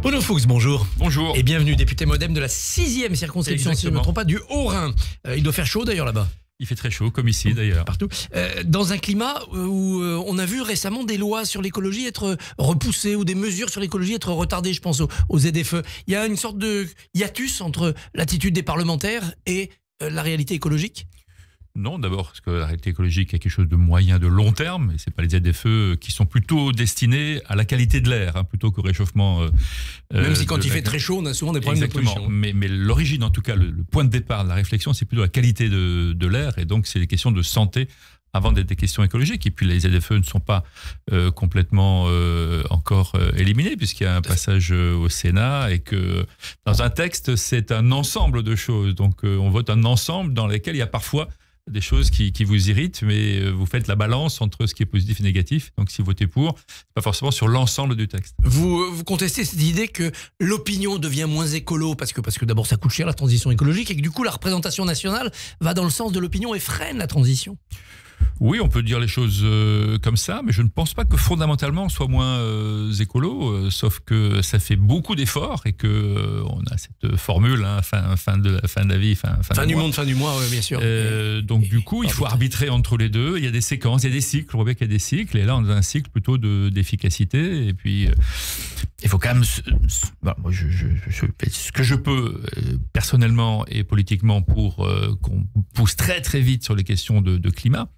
Bruno Fuchs, bonjour. Bonjour. Et bienvenue, député modem de la 6e circonscription, si je ne me trompe pas, du Haut-Rhin. Il doit faire chaud d'ailleurs là-bas. Il fait très chaud, comme ici d'ailleurs. Partout. Dans un climat où on a vu récemment des lois sur l'écologie être repoussées ou des mesures sur l'écologie être retardées, je pense aux ZFE. Il y a une sorte de hiatus entre l'attitude des parlementaires et la réalité écologique ? Non, d'abord, parce que la réalité écologique est quelque chose de moyen, de long terme, et ce n'est pas les ZFE qui sont plutôt destinés à la qualité de l'air, plutôt qu'au réchauffement. Même si quand il fait très chaud, on a souvent des problèmes de pollution. Mais l'origine, en tout cas, le point de départ de la réflexion, c'est plutôt la qualité de l'air, et donc c'est des questions de santé avant d'être des questions écologiques. Et puis les ZFE ne sont pas complètement encore éliminés, puisqu'il y a un passage au Sénat, et que dans un texte, c'est un ensemble de choses. Donc on vote un ensemble dans lequel il y a parfois des choses qui vous irritent, mais vous faites la balance entre ce qui est positif et négatif. Donc si vous votez pour, c'est pas forcément sur l'ensemble du texte. Vous contestez cette idée que l'opinion devient moins écolo, parce que d'abord ça coûte cher la transition écologique, et que du coup la représentation nationale va dans le sens de l'opinion et freine la transition. Oui, on peut dire les choses comme ça, mais je ne pense pas que fondamentalement on soit moins écolo, sauf que ça fait beaucoup d'efforts et que on a cette formule, fin de la vie, fin du monde, fin du mois, oui, bien sûr. Donc du coup, il faut arbitrer entre les deux. Il y a des séquences, il y a des cycles. On voit bien qu'il y a des cycles, et là on a un cycle plutôt d'efficacité. Et puis il faut quand même, moi je fais ce que je peux personnellement et politiquement pour qu'on pousse très très vite sur les questions de climat.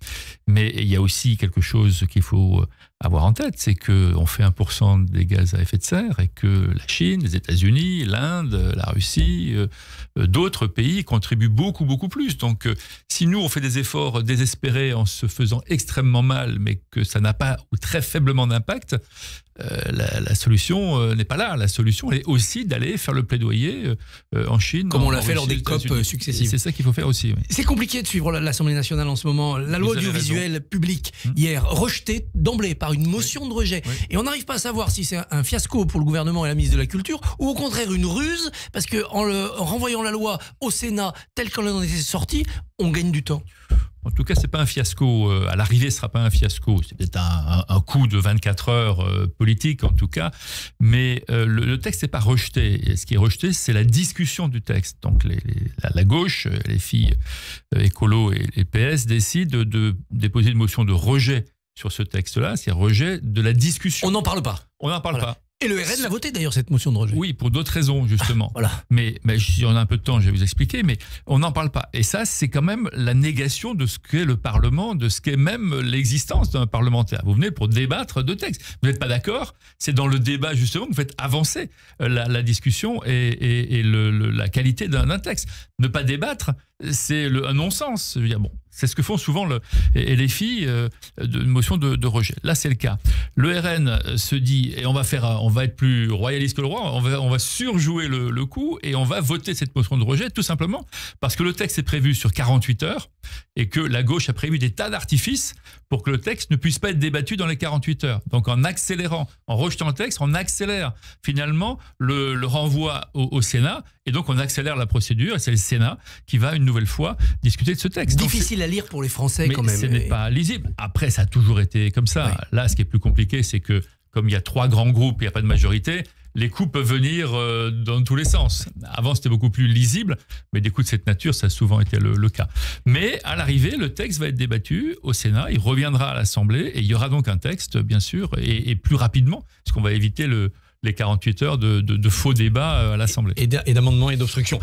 Mais il y a aussi quelque chose qu'il faut avoir en tête, c'est qu'on fait 1% des gaz à effet de serre, et que la Chine, les États-Unis, l'Inde, la Russie, d'autres pays contribuent beaucoup, beaucoup plus. Donc si nous, on fait des efforts désespérés en se faisant extrêmement mal, mais que ça n'a pas ou très faiblement d'impact, la solution n'est pas là. La solution est aussi d'aller faire le plaidoyer en Chine. Comme on l'a fait lors des COP successives. C'est ça qu'il faut faire aussi. Oui. C'est compliqué de suivre l'Assemblée nationale en ce moment. La loi audiovisuelle publique, hier, rejetée d'emblée par une motion de rejet. Oui. Et on n'arrive pas à savoir si c'est un fiasco pour le gouvernement et la ministre de la Culture, ou au contraire une ruse, parce qu'en renvoyant la loi au Sénat telle qu'elle en était sortie, on gagne du temps. En tout cas, c'est pas un fiasco. À l'arrivée, ce sera pas un fiasco. C'est peut-être un coup de 24 heures politique, en tout cas. Mais le texte n'est pas rejeté. Et ce qui est rejeté, c'est la discussion du texte. Donc, la gauche, les filles écolo et les PS décident de déposer une motion de rejet sur ce texte-là. C'est rejet de la discussion. On n'en parle pas. On n'en parle pas. Et le RN l'a voté d'ailleurs, cette motion de rejet. Oui, pour d'autres raisons, justement. Voilà. Mais si on a un peu de temps, je vais vous expliquer, mais on n'en parle pas. Et ça, c'est quand même la négation de ce qu'est le Parlement, de ce qu'est même l'existence d'un parlementaire. Vous venez pour débattre de textes. Vous n'êtes pas d'accord, c'est dans le débat, justement, que vous faites avancer la discussion et la qualité d'un texte. Ne pas débattre, c'est un non-sens. Je veux dire, bon, c'est ce que font souvent les filles d'une motion de rejet. Là, c'est le cas. Le RN se dit, et on va être plus royaliste que le roi, on va surjouer le coup, et on va voter cette motion de rejet, tout simplement parce que le texte est prévu sur 48 heures, et que la gauche a prévu des tas d'artifices pour que le texte ne puisse pas être débattu dans les 48 heures. Donc en accélérant, en rejetant le texte, on accélère finalement le renvoi au Sénat, et donc on accélère la procédure, et c'est le Sénat qui va une nouvelle fois discuter de ce texte. Difficile à lire pour les Français, quand même. Mais ce n'est pas lisible. Après, ça a toujours été comme ça. Oui. Là, ce qui est plus compliqué, c'est que comme il y a 3 grands groupes, il n'y a pas de majorité, les coups peuvent venir dans tous les sens. Avant, c'était beaucoup plus lisible, mais des coups de cette nature, ça a souvent été le cas. Mais à l'arrivée, le texte va être débattu au Sénat, il reviendra à l'Assemblée, et il y aura donc un texte, bien sûr, et plus rapidement, parce qu'on va éviter les 48 heures de faux débats à l'Assemblée. Et d'amendements et d'obstructions.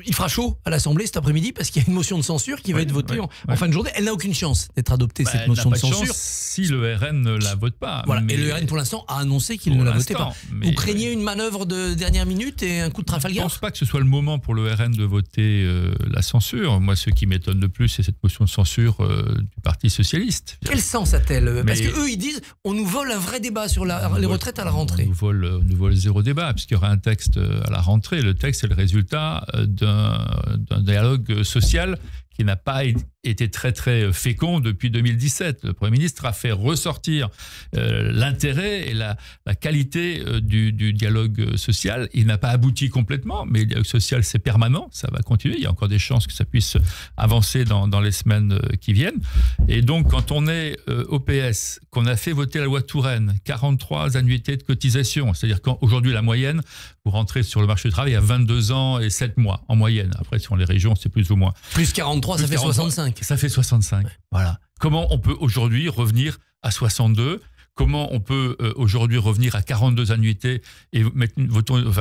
Il fera chaud à l'Assemblée cet après-midi, parce qu'il y a une motion de censure qui va être votée en fin de journée. Elle n'a aucune chance d'être adoptée, cette motion de censure. Si le RN ne la vote pas. Voilà. Et le RN, pour l'instant, a annoncé qu'il ne la votait pas. Vous craignez une manœuvre de dernière minute et un coup de Trafalgar ? Je ne pense pas que ce soit le moment pour le RN de voter la censure. Moi, ce qui m'étonne le plus, c'est cette motion de censure du Parti socialiste. Quel sens a-t-elle ? Parce qu'eux, ils disent, on nous vole un vrai débat sur les retraites à la rentrée. On nous vole zéro débat, puisqu'il y aura un texte à la rentrée. Le texte est le résultat d'un dialogue social qui n'a pas était très très fécond depuis 2017. Le Premier ministre a fait ressortir l'intérêt et la qualité du dialogue social. Il n'a pas abouti complètement, mais le dialogue social c'est permanent, ça va continuer. Il y a encore des chances que ça puisse avancer dans les semaines qui viennent. Et donc quand on est au PS, qu'on a fait voter la loi Touraine, 43 annuités de cotisation, c'est-à-dire qu'aujourd'hui la moyenne, vous rentrez sur le marché du travail à 22 ans et 7 mois en moyenne. Après, sur les régions, c'est plus ou moins. Plus 43, ça fait 65. Ça fait 65, ouais. Voilà. Comment on peut aujourd'hui revenir à 62 ? Comment on peut aujourd'hui revenir à 42 annuités et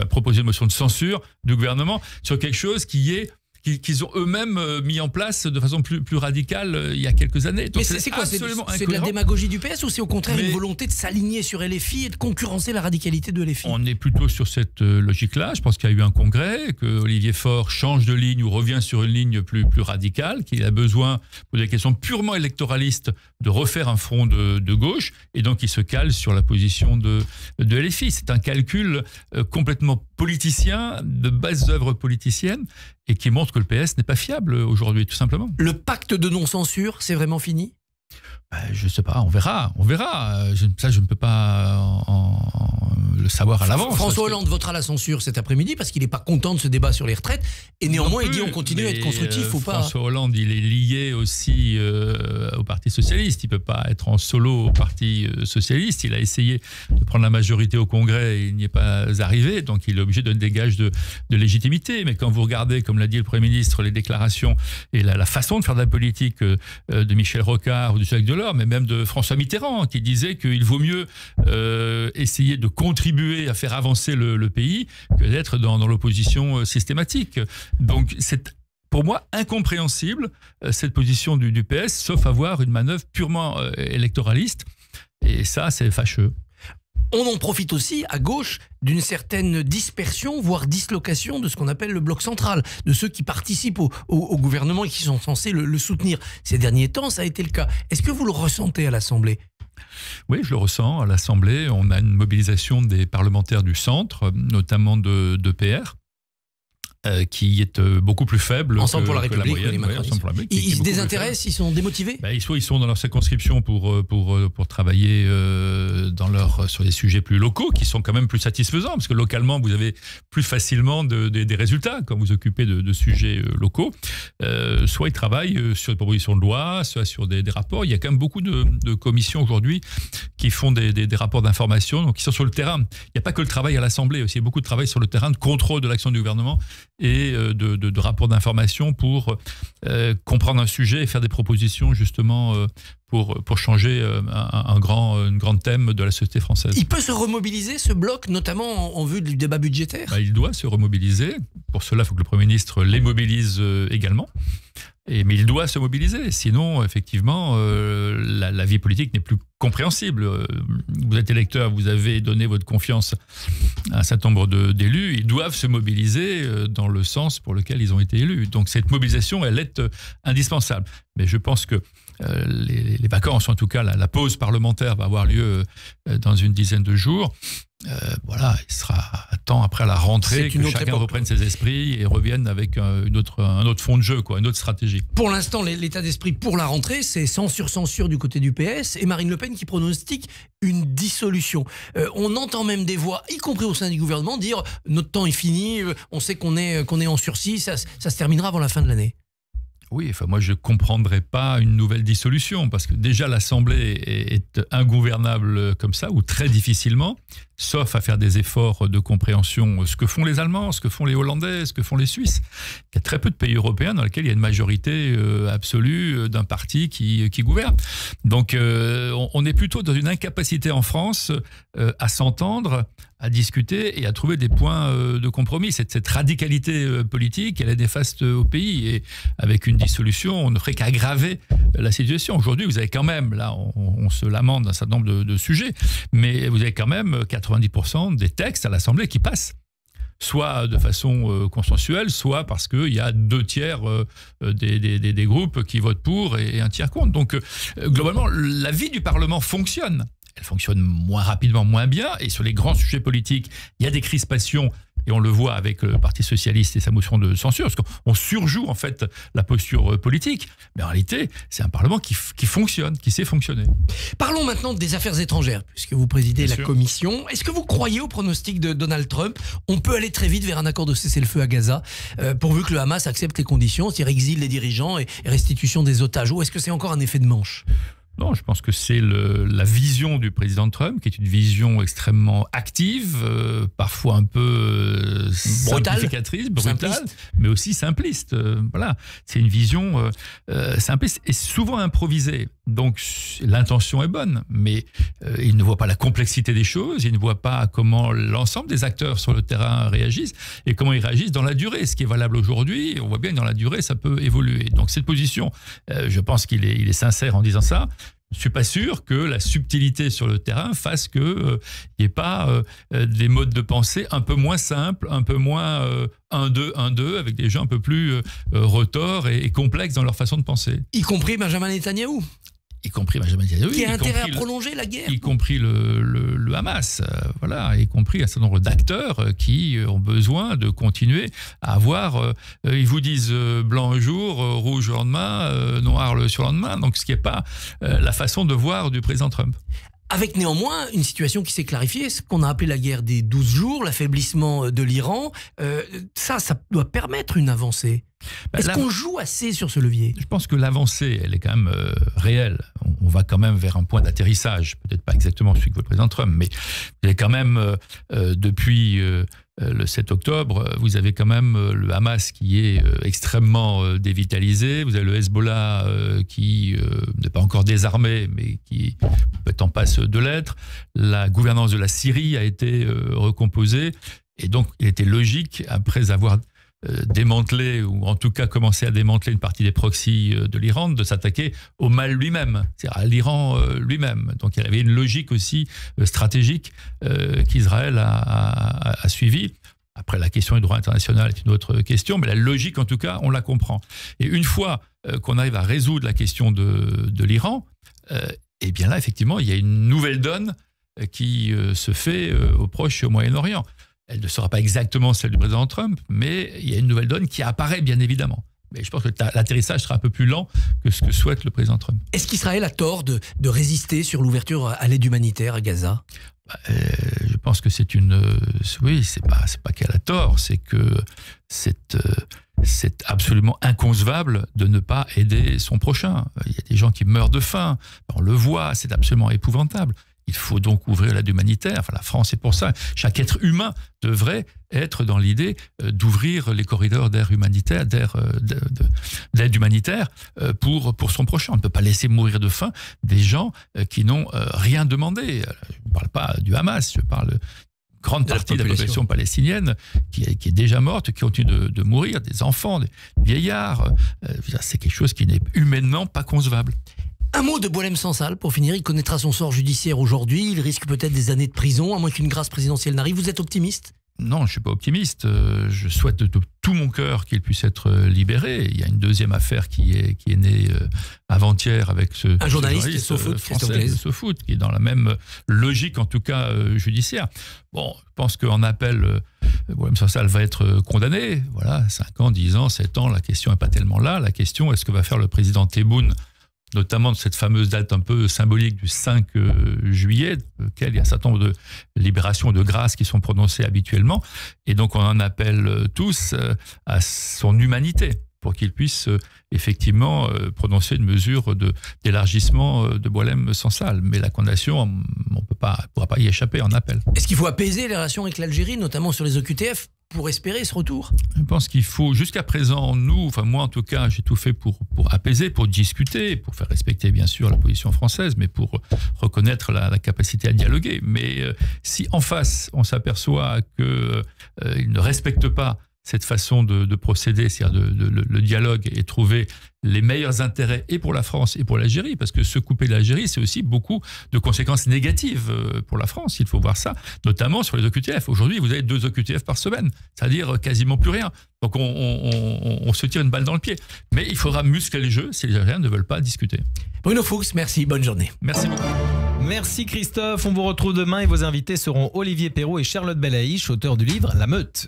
proposer une motion de censure du gouvernement sur quelque chose qu'ils ont eux-mêmes mis en place de façon plus radicale il y a quelques années. Donc mais c'est quoi? C'est de la démagogie du PS ou c'est au contraire une volonté de s'aligner sur LFI et de concurrencer la radicalité de LFI? On est plutôt sur cette logique-là. Je pense qu'il y a eu un congrès, que Olivier Faure change de ligne ou revient sur une ligne plus radicale, qu'il a besoin, pour des questions purement électoralistes, de refaire un front de gauche, et donc il se cale sur la position de LFI. C'est un calcul complètement politicien, de bases œuvres politiciennes, et qui montre que le PS n'est pas fiable aujourd'hui, tout simplement. Le pacte de non-censure, c'est vraiment fini ? Je ne sais pas, on verra. Ça, je ne peux pas le savoir à l'avance. François Hollande votera la censure cet après-midi parce qu'il n'est pas content de ce débat sur les retraites. Et néanmoins, il dit on continue à être constructif ou pas. François Hollande, il est lié aussi au Parti Socialiste. Il ne peut pas être en solo au Parti Socialiste. Il a essayé de prendre la majorité au Congrès et il n'y est pas arrivé. Donc, il est obligé de donner des gages de légitimité. Mais quand vous regardez, comme l'a dit le Premier ministre, les déclarations et la façon de faire de la politique de Michel Rocard ou de Jacques Delors, mais même de François Mitterrand, qui disait qu'il vaut mieux essayer de contribuer à faire avancer le pays que d'être dans l'opposition systématique. Donc c'est pour moi incompréhensible cette position du PS, sauf avoir une manœuvre purement électoraliste, et ça c'est fâcheux. On en profite aussi, à gauche, d'une certaine dispersion, voire dislocation de ce qu'on appelle le bloc central, de ceux qui participent au gouvernement et qui sont censés le soutenir. Ces derniers temps, ça a été le cas. Est-ce que vous le ressentez à l'Assemblée ? Oui, je le ressens. À l'Assemblée, on a une mobilisation des parlementaires du centre, notamment de PR, qui est beaucoup plus faible Ensemble pour la que République, la moyenne. Ils se désintéressent, ils sont démotivés. Soit ils sont dans leur circonscription pour travailler sur des sujets plus locaux qui sont quand même plus satisfaisants, parce que localement vous avez plus facilement des résultats quand vous occupez de sujets locaux. Soit ils travaillent sur des propositions de loi, soit sur des rapports. Il y a quand même beaucoup de commissions aujourd'hui qui font des rapports d'information, donc qui sont sur le terrain. Il n'y a pas que le travail à l'Assemblée, aussi il y a beaucoup de travail sur le terrain de contrôle de l'action du gouvernement et de rapports d'information pour comprendre un sujet et faire des propositions justement pour changer un grand thème de la société française. Il peut se remobiliser, ce bloc, notamment en vue du débat budgétaire ? Il doit se remobiliser. Pour cela, il faut que le Premier ministre les mobilise également. Mais il doit se mobiliser, sinon, effectivement, la vie politique n'est plus compréhensible. Vous êtes électeur, vous avez donné votre confiance à un certain nombre d'élus, ils doivent se mobiliser dans le sens pour lequel ils ont été élus. Donc cette mobilisation, elle est indispensable. Mais je pense que les vacances, en tout cas la pause parlementaire va avoir lieu dans une dizaine de jours. Il sera temps après la rentrée que chacun reprenne ses esprits et revienne avec un autre fond de jeu, une autre stratégie. Pour l'instant, l'état d'esprit pour la rentrée, c'est censure du côté du PS et Marine Le Pen qui pronostique une dissolution. On entend même des voix, y compris au sein du gouvernement, dire notre temps est fini, on sait qu'on est en sursis, ça se terminera avant la fin de l'année. Oui, moi je ne comprendrais pas une nouvelle dissolution, parce que déjà l'Assemblée est ingouvernable comme ça, ou très difficilement, sauf à faire des efforts de compréhension, ce que font les Allemands, ce que font les Hollandais, ce que font les Suisses. Il y a très peu de pays européens dans lesquels il y a une majorité absolue d'un parti qui gouverne. Donc on est plutôt dans une incapacité en France à s'entendre, à discuter et à trouver des points de compromis. Cette radicalité politique, elle est néfaste au pays, et avec une dissolution, on ne ferait qu'aggraver la situation. Aujourd'hui, vous avez quand même, là, on se lamente d'un certain nombre de sujets, mais vous avez quand même 90% des textes à l'Assemblée qui passent, soit de façon consensuelle, soit parce qu'il y a 2/3 des groupes qui votent pour et 1/3 contre. Donc, globalement, la vie du Parlement fonctionne. Elle fonctionne moins rapidement, moins bien, et sur les grands sujets politiques, il y a des crispations et on le voit avec le Parti socialiste et sa motion de censure, parce qu'on surjoue en fait la posture politique, mais en réalité, c'est un Parlement qui fonctionne, qui sait fonctionner. Parlons maintenant des affaires étrangères, puisque vous présidez Bien la sûr. commission. Est-ce que vous croyez au pronostic de Donald Trump? On peut aller très vite vers un accord de cessez-le-feu à Gaza, pourvu que le Hamas accepte les conditions, c'est-à-dire exil les dirigeants et restitution des otages. Ou est-ce que c'est encore un effet de manche? Non, je pense que c'est la vision du président Trump, qui est une vision extrêmement active, parfois un peu simplificatrice, brutale, mais aussi simpliste. Voilà, c'est une vision simpliste et souvent improvisée. Donc l'intention est bonne, mais il ne voit pas la complexité des choses, il ne voit pas comment l'ensemble des acteurs sur le terrain réagissent et comment ils réagissent dans la durée. Ce qui est valable aujourd'hui, on voit bien que dans la durée, ça peut évoluer. Donc cette position, je pense qu'il est sincère en disant ça. Je ne suis pas sûr que la subtilité sur le terrain fasse qu'il n'y ait pas des modes de pensée un peu moins simples, un peu moins 1-2, avec des gens un peu plus retors et complexes dans leur façon de penser. Y compris Benjamin Netanyahou, Y compris Benjamin Netanyahou. qui a intérêt à prolonger la guerre. Y compris le Hamas, voilà, y compris un certain nombre d'acteurs qui ont besoin de continuer à avoir, ils vous disent blanc un jour, rouge le lendemain, noir le surlendemain, donc ce qui n'est pas la façon de voir du président Trump. Avec néanmoins une situation qui s'est clarifiée, ce qu'on a appelé la guerre des 12 jours, l'affaiblissement de l'Iran, ça doit permettre une avancée. Est-ce qu'on joue assez sur ce levier? Je pense que l'avancée, elle est quand même réelle. On va quand même vers un point d'atterrissage, peut-être pas exactement celui que veut le président Trump, mais il est quand même, depuis le 7 octobre, vous avez quand même le Hamas qui est extrêmement dévitalisé, vous avez le Hezbollah qui n'est pas encore désarmé, mais qui peut-être en passe de l'être. La gouvernance de la Syrie a été recomposée, et donc il était logique, après avoir démanteler, ou en tout cas commencer à démanteler une partie des proxys de l'Iran, de s'attaquer au mal lui-même, c'est-à-dire à l'Iran lui-même. Donc il y avait une logique aussi stratégique qu'Israël a suivie. Après, la question du droit international est une autre question, mais la logique, en tout cas, on la comprend. Et une fois qu'on arrive à résoudre la question de l'Iran, eh bien là, effectivement, il y a une nouvelle donne qui se fait au Proche et au Moyen-Orient. Elle ne sera pas exactement celle du président Trump, mais il y a une nouvelle donne qui apparaît, bien évidemment. Mais je pense que l'atterrissage sera un peu plus lent que ce que souhaite le président Trump. Est-ce qu'Israël a tort de résister sur l'ouverture à l'aide humanitaire à Gaza? Je pense que c'est une... Oui, c'est pas qu'elle a tort, c'est que c'est absolument inconcevable de ne pas aider son prochain. Il y a des gens qui meurent de faim, on le voit, c'est absolument épouvantable. Il faut donc ouvrir l'aide humanitaire. Enfin, la France est pour ça. Chaque être humain devrait être dans l'idée d'ouvrir les corridors d'aide humanitaire, d'aide humanitaire pour son prochain. On ne peut pas laisser mourir de faim des gens qui n'ont rien demandé. Je ne parle pas du Hamas, je parle de grande partie de la population palestinienne qui est déjà morte, qui continue de mourir, des enfants, des vieillards. C'est quelque chose qui n'est humainement pas concevable. Un mot de Boualem Sansal pour finir. Il connaîtra son sort judiciaire aujourd'hui. Il risque peut-être des années de prison, à moins qu'une grâce présidentielle n'arrive. Vous êtes optimiste? Non, je ne suis pas optimiste. Je souhaite de tout mon cœur qu'il puisse être libéré. Il y a une deuxième affaire qui est née avant-hier avec un journaliste français, SoFoot, qui est dans la même logique, en tout cas judiciaire. Bon, je pense qu'en appel, Boualem Sansal va être condamné. Voilà, 5 ans, 10 ans, 7 ans, la question n'est pas tellement là. La question est ce que va faire le président Tebboune, notamment de cette fameuse date un peu symbolique du 5 juillet, auquel il y a un certain nombre de libérations de grâce qui sont prononcées habituellement. Et donc on en appelle tous à son humanité pour qu'il puisse effectivement prononcer une mesure d'élargissement de Boualem Sansal. Mais la condamnation, on ne pourra pas y échapper en appel. Est-ce qu'il faut apaiser les relations avec l'Algérie, notamment sur les OQTF, pour espérer ce retour? Je pense qu'il faut, jusqu'à présent, moi en tout cas, j'ai tout fait pour apaiser, pour discuter, pour faire respecter bien sûr la position française, mais pour reconnaître la capacité à dialoguer. Mais si en face, on s'aperçoit qu'il ne respecte pas cette façon de procéder, c'est-à-dire le dialogue et trouver les meilleurs intérêts et pour la France et pour l'Algérie, parce que se couper de l'Algérie, c'est aussi beaucoup de conséquences négatives pour la France. Il faut voir ça, notamment sur les OQTF. Aujourd'hui, vous avez 2 OQTF par semaine, c'est-à-dire quasiment plus rien. Donc on se tire une balle dans le pied. Mais il faudra muscler les jeux si les Algériens ne veulent pas discuter. Bruno Fuchs, merci, bonne journée. Merci beaucoup. Merci Christophe, on vous retrouve demain et vos invités seront Olivier Perrault et Charlotte Belaïch, auteurs du livre La Meute.